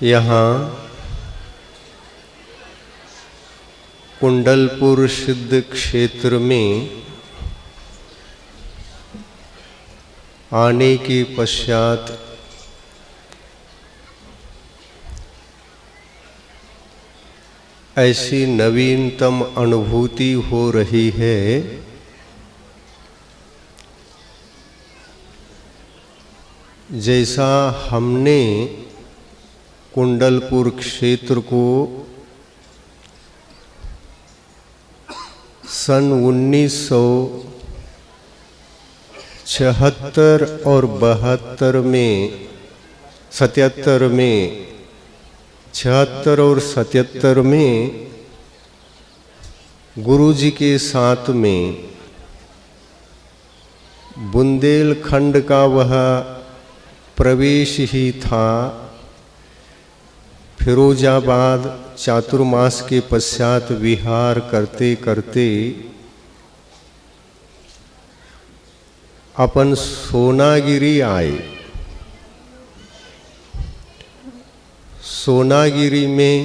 यहाँ कुंडलपुर सिद्ध क्षेत्र में आने के पश्चात ऐसी नवीनतम अनुभूति हो रही है जैसा हमने कुंडलपुर क्षेत्र को सन 1976 और 72 में 77 में 76 और 77 में गुरु जी के साथ में बुंदेलखंड का वह प्रवेश ही था। फिरोजाबाद चातुर्मास के पश्चात विहार करते करते अपन सोनागिरी आए। सोनागिरी में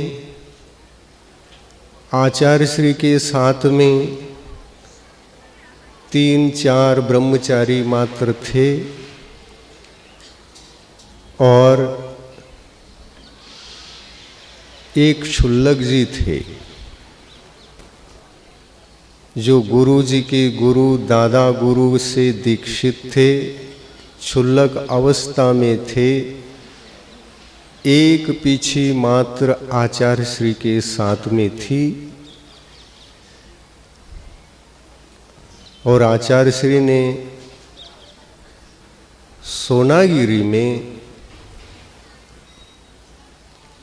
आचार्य श्री के साथ में 3-4 ब्रह्मचारी मात्र थे और एक क्षुल्लक जी थे जो गुरु जी के गुरु दादा गुरु से दीक्षित थे, क्षुल्लक अवस्था में थे। एक पीछे मात्र आचार्य श्री के साथ में थी और आचार्य श्री ने सोनागिरी में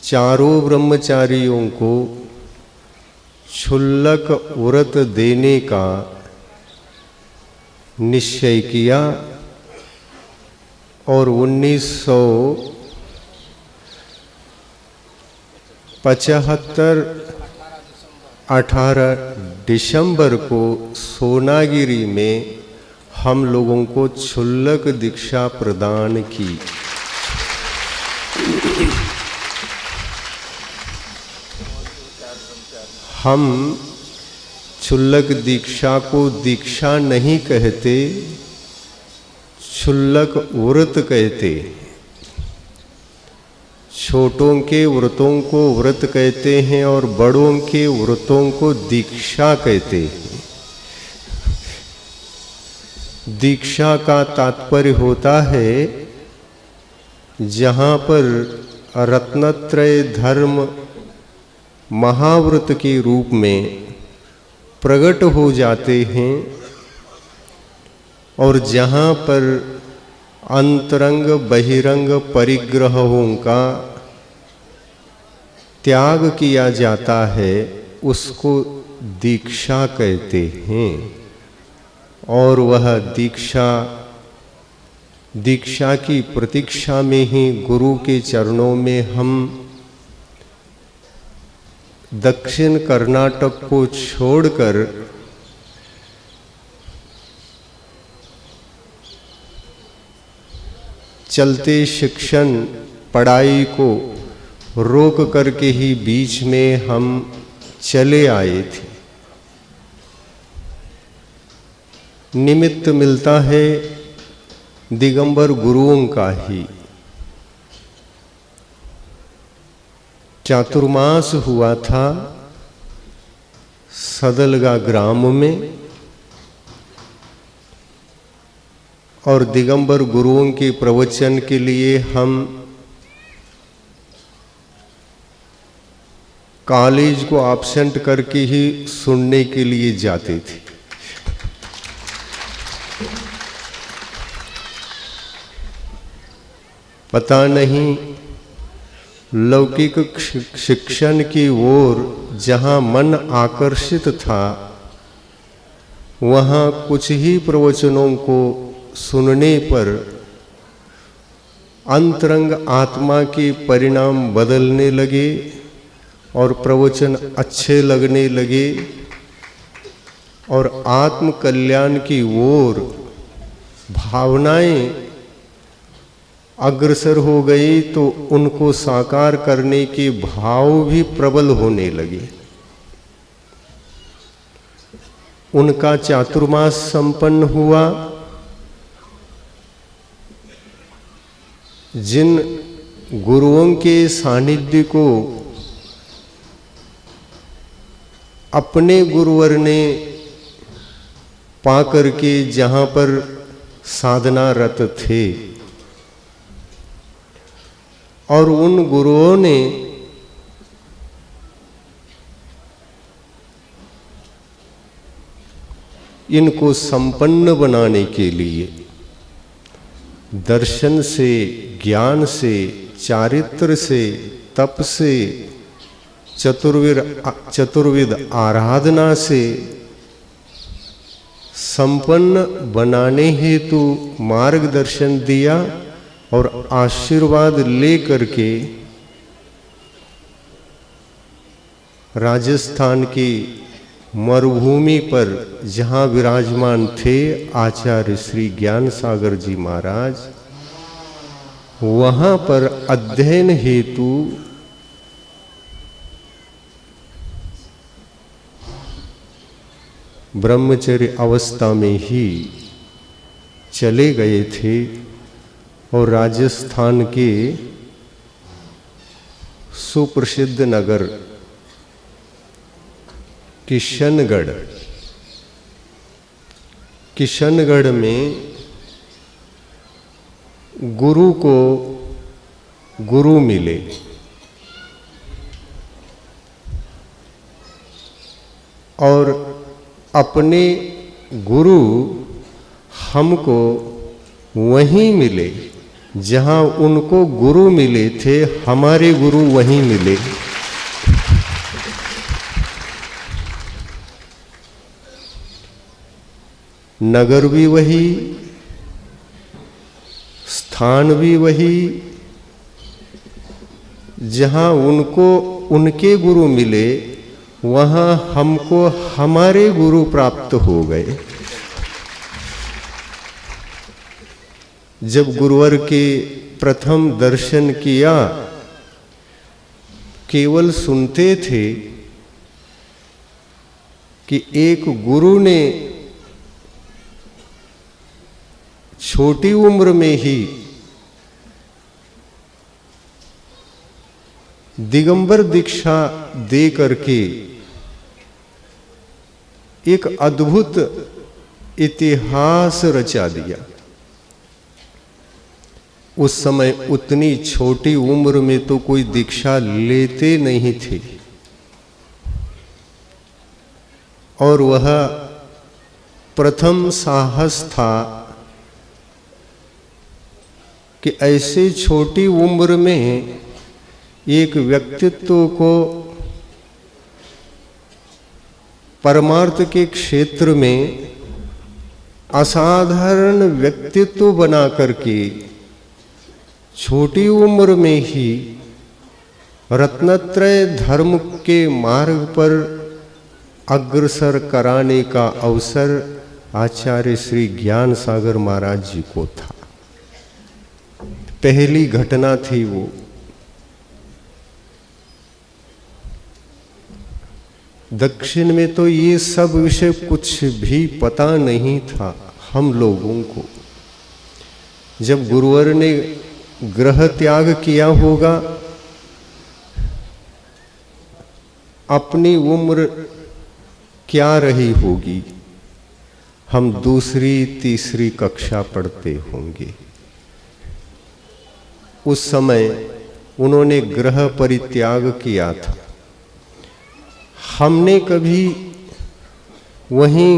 चारों ब्रह्मचारियों को क्षुल्लक व्रत देने का निश्चय किया और 18 दिसंबर को सोनागिरी में हम लोगों को क्षुल्लक दीक्षा प्रदान की। हम क्षुल्लक दीक्षा को दीक्षा नहीं कहते, क्षुल्लक व्रत कहते। छोटों के व्रतों को व्रत कहते हैं और बड़ों के व्रतों को दीक्षा कहते हैं। दीक्षा का तात्पर्य होता है जहाँ पर रत्नत्रय धर्म महाव्रत के रूप में प्रकट हो जाते हैं और जहाँ पर अंतरंग बहिरंग परिग्रहों का त्याग किया जाता है उसको दीक्षा कहते हैं। और वह दीक्षा की प्रतीक्षा में ही गुरु के चरणों में हम दक्षिण कर्नाटक को छोड़कर चलते शिक्षण पढ़ाई को रोक करके ही बीच में हम चले आए थे। निमित्त मिलता है दिगंबर गुरुओं का ही। चातुर्मास हुआ था सदलगा ग्राम में और दिगंबर गुरुओं के प्रवचन के लिए हम कॉलेज को एब्सेंट करके ही सुनने के लिए जाते थे। पता नहीं लौकिक शिक्षण की ओर जहाँ मन आकर्षित था वहाँ कुछ ही प्रवचनों को सुनने पर अंतरंग आत्मा के परिणाम बदलने लगे और प्रवचन अच्छे लगने लगे और आत्म कल्याण की ओर भावनाएं अग्रसर हो गए तो उनको साकार करने के भाव भी प्रबल होने लगे। उनका चातुर्मास संपन्न हुआ। जिन गुरुओं के सानिध्य को अपने गुरुवर ने पाकर के जहां पर साधना रत थे और उन गुरुओं ने इनको संपन्न बनाने के लिए दर्शन से, ज्ञान से, चारित्र से, तप से, चतुर्विध आराधना से संपन्न बनाने हेतु मार्गदर्शन दिया और आशीर्वाद लेकर के राजस्थान की मरुभूमि पर जहाँ विराजमान थे आचार्य श्री ज्ञान सागर जी महाराज, वहाँ पर अध्ययन हेतु ब्रह्मचर्य अवस्था में ही चले गए थे और राजस्थान के सुप्रसिद्ध नगर किशनगढ़ में गुरु को गुरु मिले। और अपने गुरु हमको वहीं मिले जहां उनको गुरु मिले थे, हमारे गुरु वहीं मिले। नगर भी वही, स्थान भी वही, जहां उनको उनके गुरु मिले वहां हमको हमारे गुरु प्राप्त हो गए। जब गुरुवर के प्रथम दर्शन किया, केवल सुनते थे कि एक गुरु ने छोटी उम्र में ही दिगंबर दीक्षा दे करके एक अद्भुत इतिहास रचा दिया। उस समय उतनी छोटी उम्र में तो कोई दीक्षा लेते नहीं थे और वह प्रथम साहस था कि ऐसे छोटी उम्र में एक व्यक्तित्व को परमार्थ के क्षेत्र में असाधारण व्यक्तित्व बना करके छोटी उम्र में ही रत्नत्रय धर्म के मार्ग पर अग्रसर कराने का अवसर आचार्य श्री ज्ञान सागर महाराज जी को था। पहली घटना थी वो। दक्षिण में तो ये सब विषय कुछ भी पता नहीं था हम लोगों को। जब गुरुवर ने ग्रह त्याग किया होगा, अपनी उम्र क्या रही होगी, हम दूसरी तीसरी कक्षा पढ़ते होंगे। उस समय उन्होंने ग्रह परित्याग किया था। हमने कभी वहीं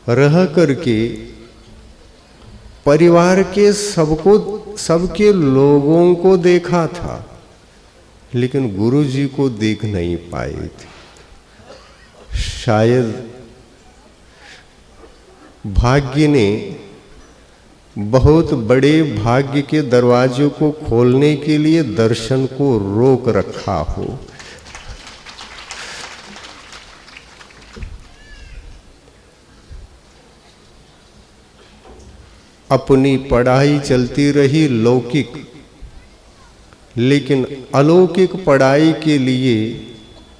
रह करके परिवार के सबके लोगों को देखा था, लेकिन गुरु जी को देख नहीं पाए थे। शायद भाग्य ने बहुत बड़े भाग्य के दरवाजों को खोलने के लिए दर्शन को रोक रखा हो। अपनी पढ़ाई चलती रही लौकिक, लेकिन अलौकिक पढ़ाई के लिए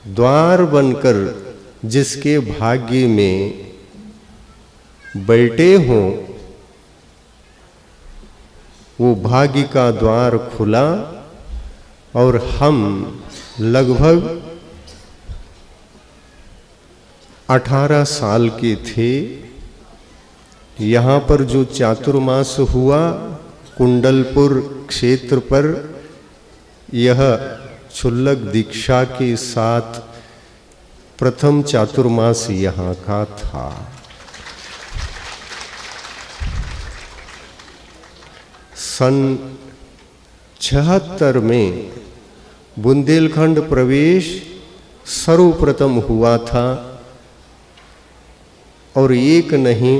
द्वार बनकर जिसके भाग्य में बैठे हों, वो भाग्य का द्वार खुला और हम लगभग 18 साल के थे। यहाँ पर जो चातुर्मास हुआ कुंडलपुर क्षेत्र पर, यह क्षुल्लक दीक्षा के साथ प्रथम चातुर्मास यहाँ का था। सन 76 में बुंदेलखंड प्रवेश सर्वप्रथम हुआ था और एक नहीं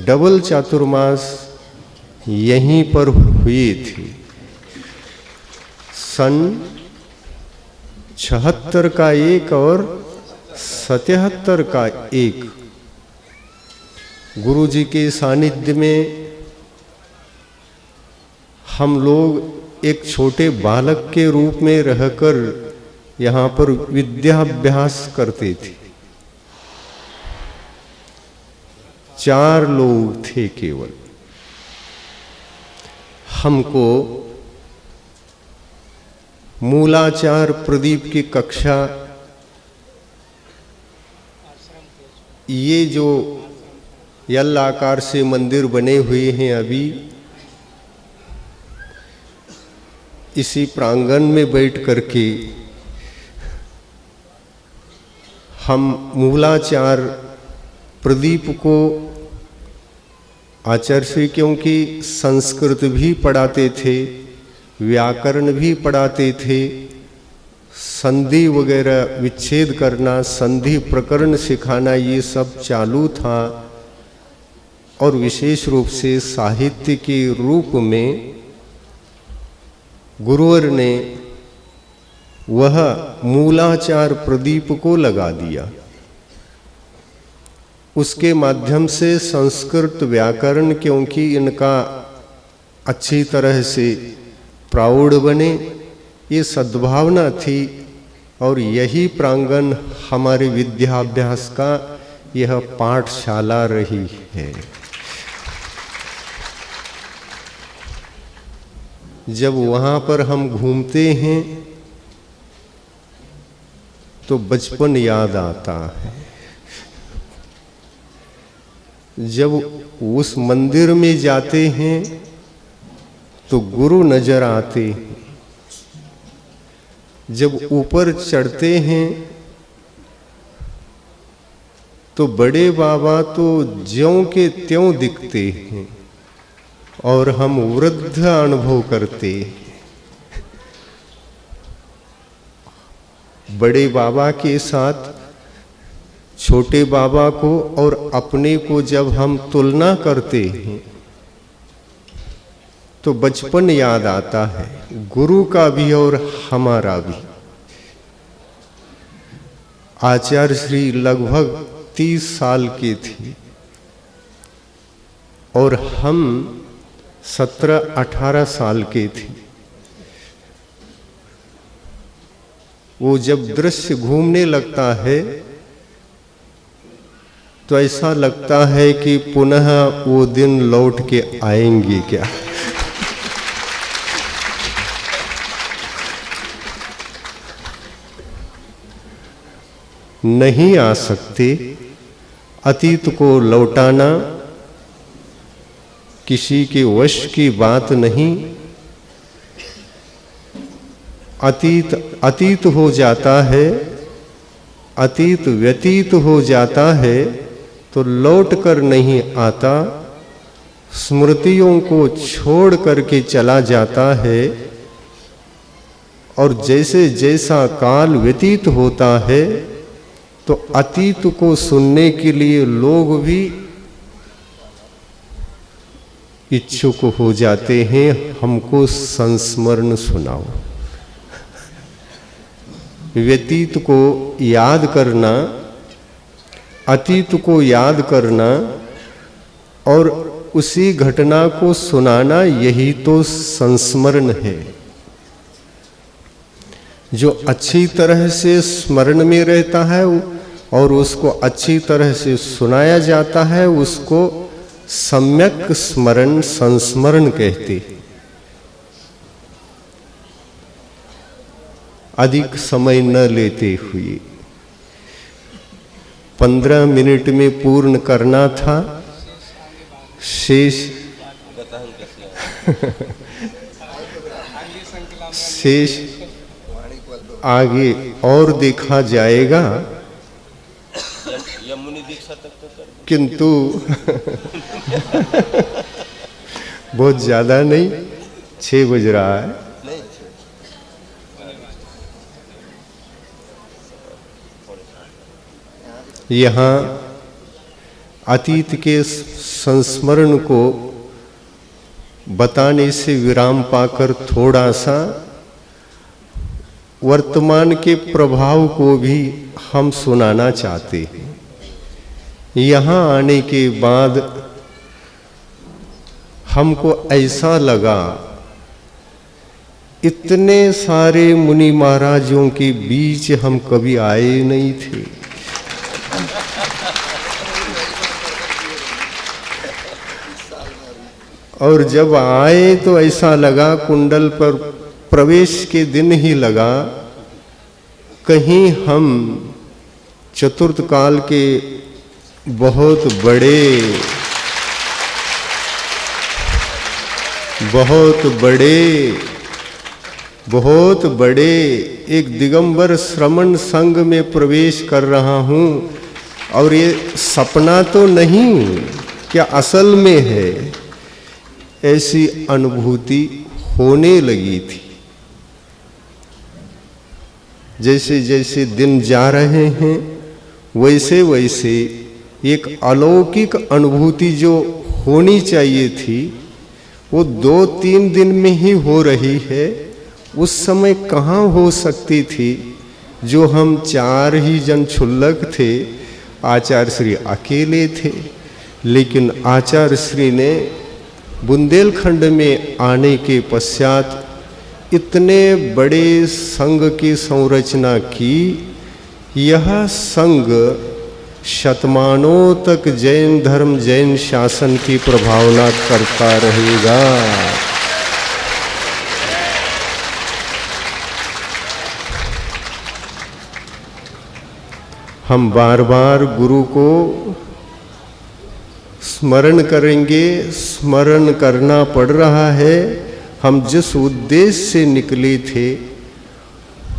डबल चातुर्मास यहीं पर हुए थे। सन 76 का एक और 77 का एक गुरु जी के सानिध्य में हम लोग एक छोटे बालक के रूप में रहकर यहाँ पर विद्याभ्यास करते थे। 4 लोग थे केवल। हमको मूलाचार प्रदीप की कक्षा, ये जो यल आकार से मंदिर बने हुए हैं अभी, इसी प्रांगण में बैठ करके हम मूलाचार प्रदीप को आचार्य से, क्योंकि संस्कृत भी पढ़ाते थे, व्याकरण भी पढ़ाते थे, संधि वगैरह विच्छेद करना, संधि प्रकरण सिखाना, ये सब चालू था। और विशेष रूप से साहित्य के रूप में गुरुवर ने वह मूलाचार प्रदीप को लगा दिया। उसके माध्यम से संस्कृत व्याकरण, क्योंकि इनका अच्छी तरह से प्रौढ़ बने, ये सद्भावना थी। और यही प्रांगण हमारे विद्याभ्यास का यह पाठशाला रही है। जब वहाँ पर हम घूमते हैं तो बचपन याद आता है। जब उस मंदिर में जाते हैं तो गुरु नजर आते हैं। जब ऊपर चढ़ते हैं तो बड़े बाबा तो ज्यों के त्यों दिखते हैं और हम वृद्ध अनुभव करते। बड़े बाबा के साथ छोटे बाबा को और अपने को जब हम तुलना करते हैं तो बचपन याद आता है, गुरु का भी और हमारा भी। आचार्य श्री लगभग 30 साल के थे और हम 17-18 साल के थे। वो जब दृश्य घूमने लगता है तो ऐसा लगता है कि पुनः वो दिन लौट के आएंगे क्या। नहीं आ सकते। अतीत को लौटाना किसी के वश की बात नहीं। अतीत अतीत हो जाता है, अतीत व्यतीत हो जाता है तो लौट कर नहीं आता, स्मृतियों को छोड़ करके चला जाता है। और जैसे जैसा काल व्यतीत होता है तो अतीत को सुनने के लिए लोग भी इच्छुक हो जाते हैं, हमको संस्मरण सुनाओ। व्यतीत को याद करना, अतीत को याद करना और उसी घटना को सुनाना, यही तो संस्मरण है। जो अच्छी तरह से स्मरण में रहता है और उसको अच्छी तरह से सुनाया जाता है, उसको सम्यक स्मरण, संस्मरण कहते। अधिक समय न लेते हुए 15 मिनट में पूर्ण करना था। शेष आगे और देखा जाएगा, किंतु बहुत ज्यादा नहीं, 6 बज रहा है। यहाँ अतीत के संस्मरण को बताने से विराम पाकर थोड़ा सा वर्तमान के प्रभाव को भी हम सुनाना चाहते हैं। यहाँ आने के बाद हमको ऐसा लगा, इतने सारे मुनि महाराजों के बीच हम कभी आए नहीं थे। और जब आए तो ऐसा लगा, कुंडल पर प्रवेश के दिन ही लगा, कहीं हम चतुर्थ काल के बहुत बड़े एक दिगंबर श्रमण संघ में प्रवेश कर रहा हूं, और ये सपना तो नहीं, क्या असल में है, ऐसी अनुभूति होने लगी थी। जैसे जैसे दिन जा रहे हैं, वैसे वैसे एक अलौकिक अनुभूति जो होनी चाहिए थी, वो 2-3 दिन में ही हो रही है। उस समय कहाँ हो सकती थी? जो हम 4 ही जन क्षुल्लक थे, आचार्य श्री अकेले थे, लेकिन आचार्य श्री ने बुंदेलखंड में आने के पश्चात इतने बड़े संघ की संरचना की। यह संघ शतमानों तक जैन धर्म, जैन शासन की प्रभावना करता रहेगा। हम बार बार गुरु को स्मरण करेंगे, स्मरण करना पड़ रहा है। हम जिस उद्देश्य से निकले थे,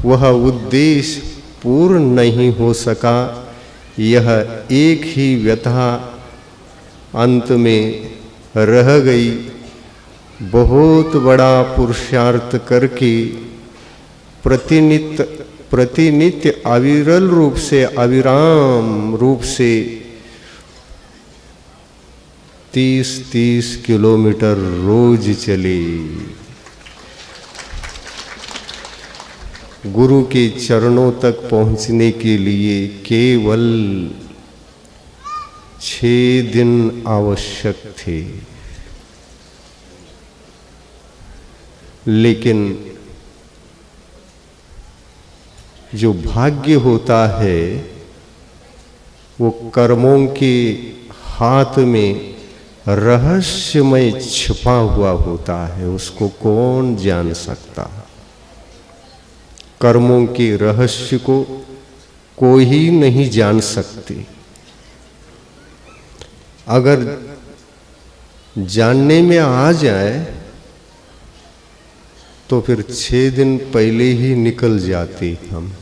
वह उद्देश्य पूर्ण नहीं हो सका। यह एक ही व्यथा अंत में रह गई। बहुत बड़ा पुरुषार्थ करके प्रतिनित्य अविरल रूप से, अविराम रूप से 30-30 किलोमीटर रोज चले। गुरु के चरणों तक पहुंचने के लिए केवल 6 दिन आवश्यक थे। लेकिन जो भाग्य होता है, वो कर्मों के हाथ में रहस्यमय छिपा हुआ होता है। उसको कौन जान सकता? कर्मों के रहस्य को कोई नहीं जान सकते। अगर जानने में आ जाए तो फिर 6 दिन पहले ही निकल जाते हम।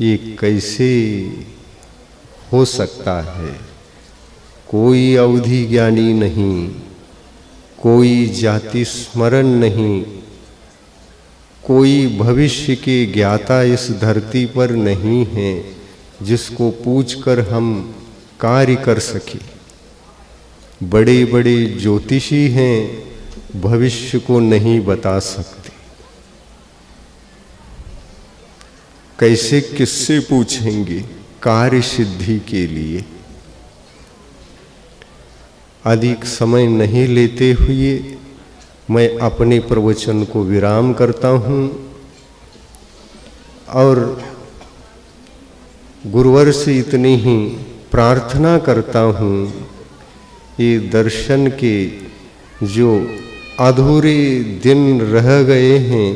ये कैसे हो सकता है? कोई अवधि ज्ञानी नहीं, कोई जाति स्मरण नहीं, कोई भविष्य के ज्ञाता इस धरती पर नहीं है जिसको पूछकर हम कार्य कर सके। बड़े बड़े ज्योतिषी हैं, भविष्य को नहीं बता सकते। कैसे किससे पूछेंगे कार्य सिद्धि के लिए? अधिक समय नहीं लेते हुए मैं अपने प्रवचन को विराम करता हूँ और गुरुवर से इतनी ही प्रार्थना करता हूँ, ये दर्शन के जो अधूरे दिन रह गए हैं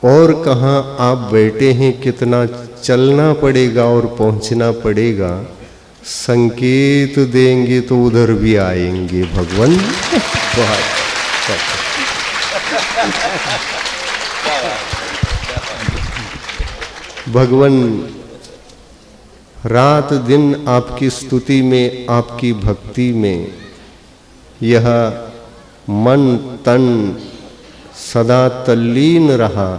और कहाँ आप बैठे हैं, कितना चलना पड़ेगा और पहुँचना पड़ेगा, संकेत देंगे तो उधर भी आएंगे भगवान। भगवान रात दिन आपकी स्तुति में, आपकी भक्ति में यह मन तन सदा तल्लीन रहा,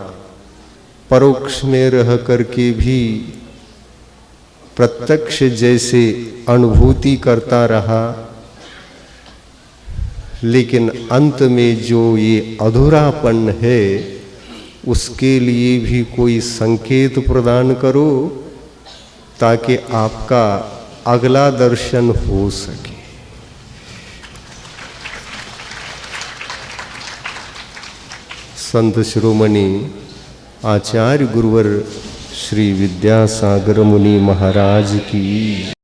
परोक्ष में रह करके भी प्रत्यक्ष जैसे अनुभूति करता रहा, लेकिन अंत में जो ये अधूरापन है उसके लिए भी कोई संकेत प्रदान करो ताकि आपका अगला दर्शन हो सके। संत शिरोमणि आचार्य गुरुवर श्री विद्यासागर मुनि महाराज की